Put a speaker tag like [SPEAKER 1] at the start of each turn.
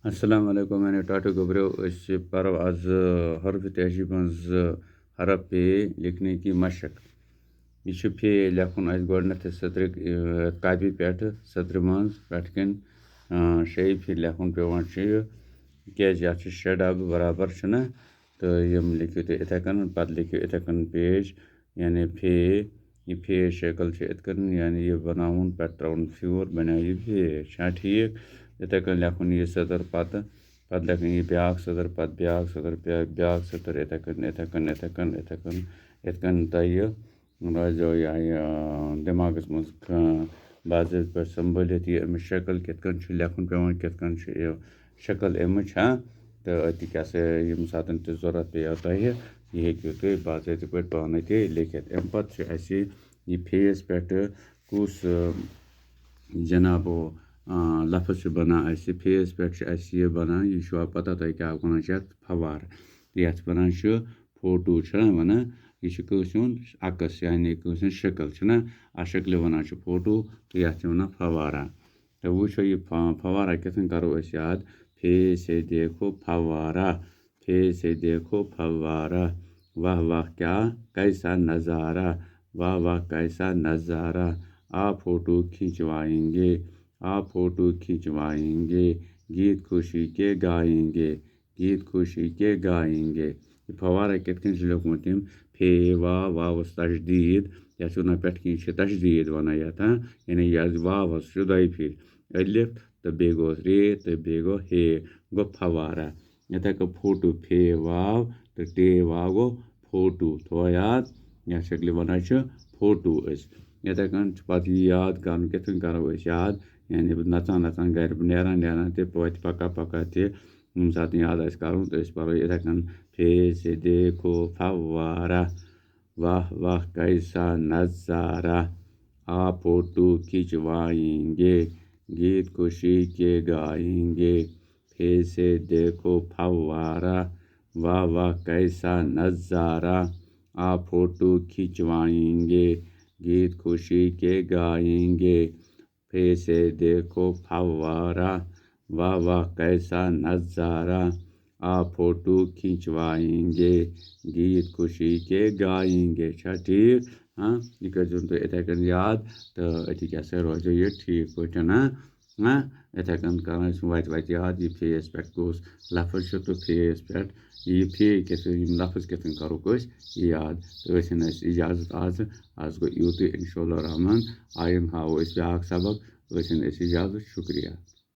[SPEAKER 1] अस्सलाम वालेकुम मैंने टाटो गोबरो पर आज हरफ तहजीब हरफ पे लिखने की मशक यह पे लेखन गोडनथ सत्र कापी पे सत्र मज पेटकन शे फे लेखन पेवान क्या शे डब बराबर तो यम लिखियो तो इथे कन पत लिखियो इथे कन पेज यानी फे ये फे शक्ल इतकन यानी ये बनाउन पे त्राउन फ्योर बना ये फे ठीक इथे कन लेखन ये सदर पत लेखन ये ब्याक सदर पत ब्याक सदर ब्याक सदर इथे कन तय रोजो यह दिमागस मज बाज़ात पे संभलित ये अमिस शक्ल कित कन लेखन पेवान कित कन शक्ल अमिच तो अति क्या यम सातन ते जरूरत पे तह यह हेकियो तुम बाज़ात पे पाने ते लिखित अम पत यह फेस पे कुस जनाबो लफ्ज़ बना फेस पे यह बना यह पता तुम क्या वन फवार ये वन फोटो वन यह कस अकस यानी कस शक्ल आ शक्ल वन फोटो तो ये वन फवारा तो वो यह फवारा कित करो याद फे से देखो फवारा फे से देखो फवारा वाह वाह क्या कैसा नज़ारा वाह वाह कैसा नज़ारा आप फोटो खिंचवाएंगे आप फोटो खिंचवाएंगे गीत खुशी के गाएंगे गीत खुशी के गाएंगे फवारा कित लोकमुत फे वाह वावस तशदीद या वन पे तशदीद वन यानी यह वावस दो फिर अलिफ तो बे गो रे तो बे गो हे गो फवारा इथे कन फोटो फे वाव तो टे वाव गो फोटो थो याद यह शक्ल वन फोटो इथे कन पे याद कर कित करो याद यानी नचान नचान गर नेरान नेरान ते पका पका ते यम सात याद कर तो पो इथे कन फे से देखो फवारा वाह वाह कैसा नज़ारा आप फोटो खिंचवाएंगे गीत खुशी के गाएंगे फे से देखो फवारा वाह वाह कैसा नज़ारा आप फोटो खिंचवाएंगे गीत खुशी के गाएंगे फे से देखो फवारा वाह वाह कैसा नज़ारा आप फोटो खिंचवाएंगे गीत खुशी के गाएंगे ठीक हाँ यह कर तुम इथे कन याद तो अति क्या रोजो ये ठीक पे हाँ इथे कन कर वत याद यह फेस पे कस लफ्ज़ तो फेस पे यह फे लफ्ज़ कित करो याद तो इजाज़त आज गो यूत इंशाअल्लाह रहमान आयम हाव ब्याक सबक इजाज़त शुक्रिया।